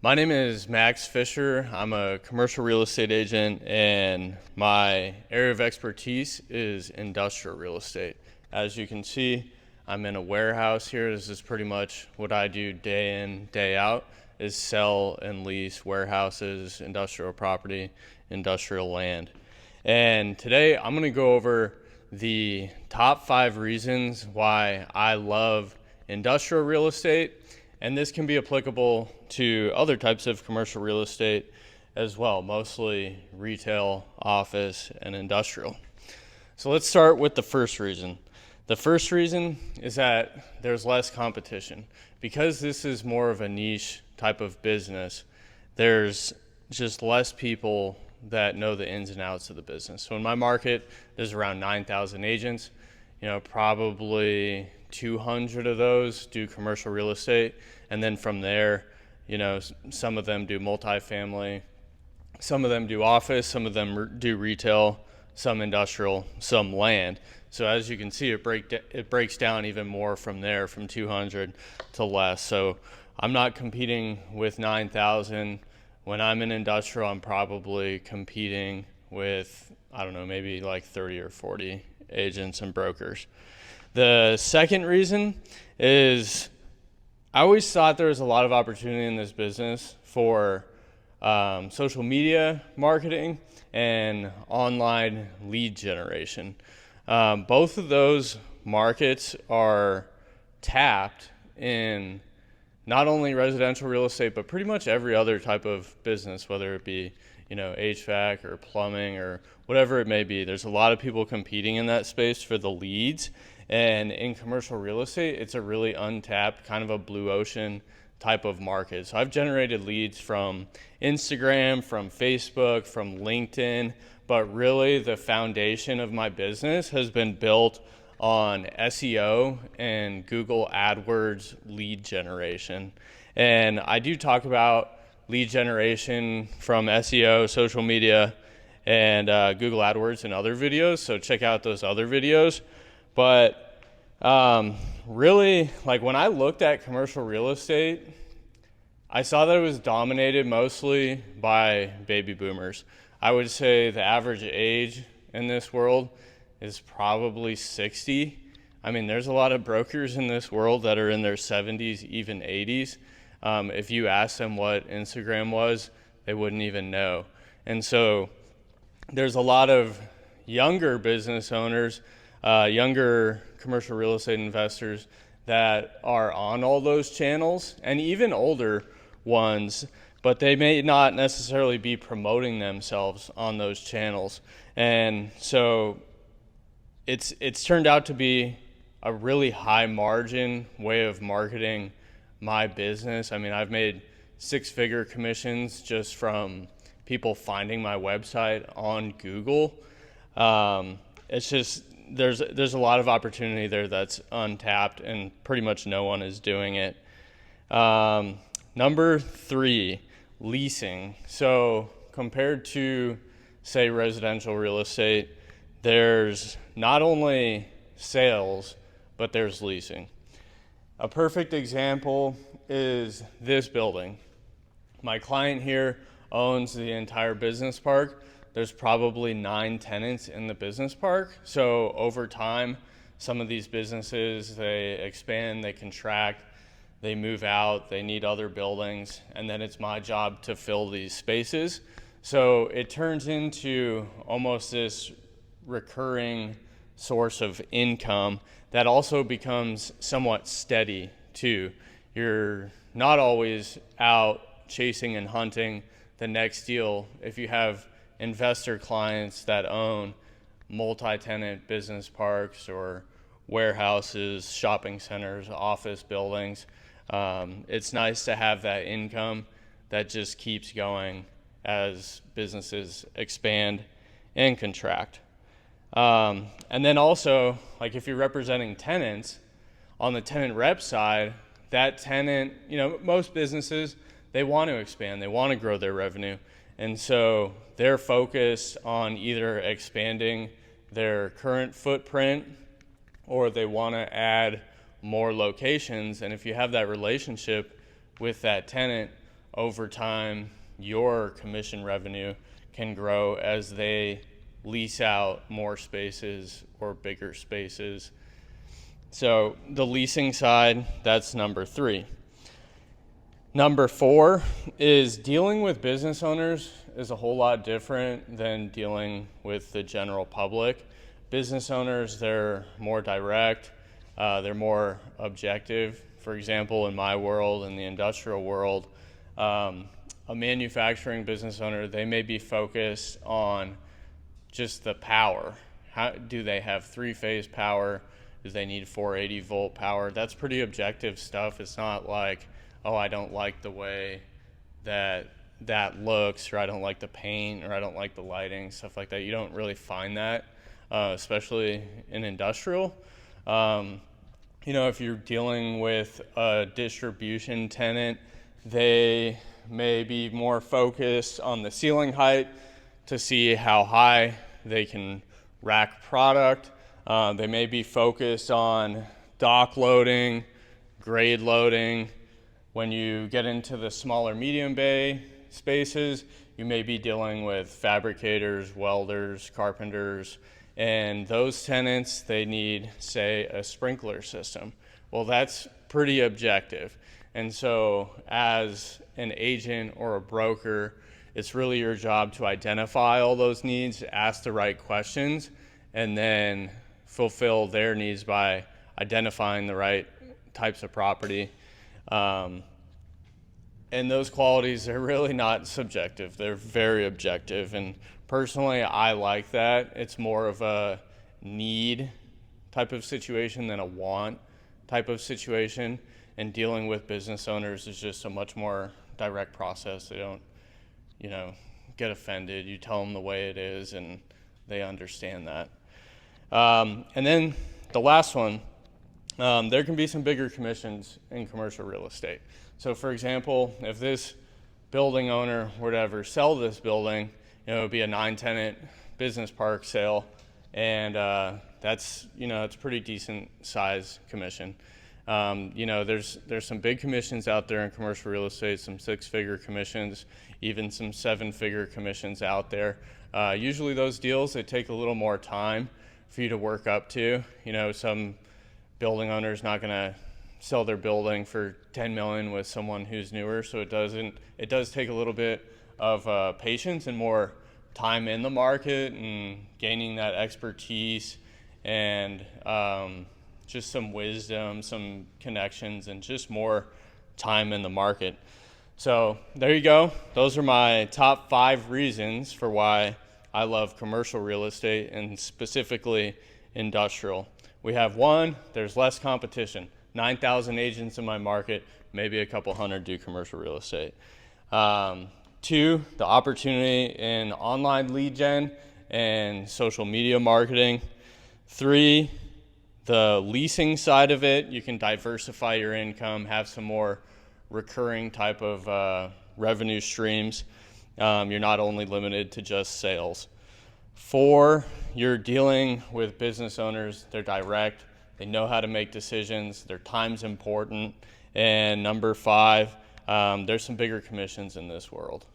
My name is Max Fisher. I'm a commercial real estate agent, and my area of expertise is industrial real estate. As you can see, I'm in a warehouse here. This is pretty much what I do day in, day out, is sell and lease warehouses, industrial property, industrial land. And today I'm going to go over the top 5 reasons why I love industrial real estate, and this can be applicable to other types of commercial real estate as well, mostly retail, office, and industrial. So let's start with the first reason. The first reason is that there's less competition. Because this is more of a niche type of business, there's just less people that know the ins and outs of the business. So in my market, there's around 9,000 agents. Probably 200 of those do commercial real estate. And then from there, some of them do multifamily, some of them do office, some of them do retail, some industrial, some land. So as you can see, it breaks down even more from there, from 200 to less. So I'm not competing with 9,000. When I'm in industrial, I'm probably competing with, maybe like 30 or 40 agents and brokers. The second reason is I always thought there was a lot of opportunity in this business for social media marketing and online lead generation. Both of those markets are tapped in not only residential real estate, but pretty much every other type of business, whether it be HVAC or plumbing or whatever it may be. There's a lot of people competing in that space for the leads. And in commercial real estate, it's a really untapped, kind of a blue ocean type of market. So I've generated leads from Instagram, from Facebook, from LinkedIn, but really the foundation of my business has been built on SEO and Google AdWords lead generation. And I do talk about lead generation from SEO, social media, and Google AdWords in other videos, so check out those other videos. But really, like when I looked at commercial real estate, I saw that it was dominated mostly by baby boomers. I would say the average age in this world is probably 60. There's a lot of brokers in this world that are in their 70s, even 80s. If you ask them what Instagram was, they wouldn't even know. And so there's a lot of younger business owners, younger commercial real estate investors that are on all those channels, and even older ones, but they may not necessarily be promoting themselves on those channels. And so it's turned out to be a really high margin way of marketing my business. I've made 6-figure commissions just from people finding my website on Google. It's just there's a lot of opportunity there that's untapped, and pretty much no one is doing it. Number 3, leasing. So compared to, say, residential real estate, there's not only sales, but there's leasing. A perfect example is this building. My client here owns the entire business park. There's probably 9 tenants in the business park. So over time, some of these businesses, they expand, they contract, they move out, they need other buildings, and then it's my job to fill these spaces. So it turns into almost this recurring source of income that also becomes somewhat steady too. You're not always out chasing and hunting the next deal. If you have investor clients that own multi-tenant business parks or warehouses, shopping centers, office buildings, it's nice to have that income that just keeps going as businesses expand and contract. And then also, like if you're representing tenants, on the tenant rep side, that tenant, most businesses, they want to expand, they want to grow their revenue. And so they're focused on either expanding their current footprint or they want to add more locations. And if you have that relationship with that tenant over time, your commission revenue can grow as they lease out more spaces or bigger spaces. So the leasing side, that's number 3. Number 4 is dealing with business owners is a whole lot different than dealing with the general public. Business owners, they're more direct, they're more objective. For example, in my world, in the industrial world, a manufacturing business owner, they may be focused on just the power. How do they have 3-phase power? Do they need 480 volt power? That's pretty objective stuff. It's not like, oh, I don't like the way that looks, or I don't like the paint, or I don't like the lighting, stuff like that. You don't really find that, especially in industrial. If you're dealing with a distribution tenant, they may be more focused on the ceiling height to see how high they can rack product. They may be focused on dock loading, grade loading. When you get into the smaller medium bay spaces, you may be dealing with fabricators, welders, carpenters, and those tenants, they need, say, a sprinkler system. Well, that's pretty objective. And so as an agent or a broker, it's really your job to identify all those needs, ask the right questions, and then fulfill their needs by identifying the right types of property. And those qualities, they're really not subjective. They're very objective. And personally, I like that. It's more of a need type of situation than a want type of situation. And dealing with business owners is just a much more direct process. They don't, get offended. You tell them the way it is, and they understand that. And then the last one, there can be some bigger commissions in commercial real estate. So for example, if this building owner were to ever sell this building, it would be a 9-tenant business park sale, and that's, it's a pretty decent size commission. There's some big commissions out there in commercial real estate, some 6-figure commissions, even some 7-figure commissions out there. Usually those deals, they take a little more time for you to work up to. Some building owner's not going to sell their building for $10 million with someone who's newer, so it does take a little bit of patience and more time in the market and gaining that expertise and just some wisdom, some connections, and just more time in the market. So there you go. Those are my top 5 reasons for why I love commercial real estate, and specifically industrial. We have 1, there's less competition. 9,000 agents in my market, maybe a couple hundred do commercial real estate. 2, the opportunity in online lead gen and social media marketing. 3, the leasing side of it, you can diversify your income, have some more recurring type of revenue streams. You're not only limited to just sales. 4, you're dealing with business owners. They're direct. They know how to make decisions. Their time's important. And number 5, there's some bigger commissions in this world.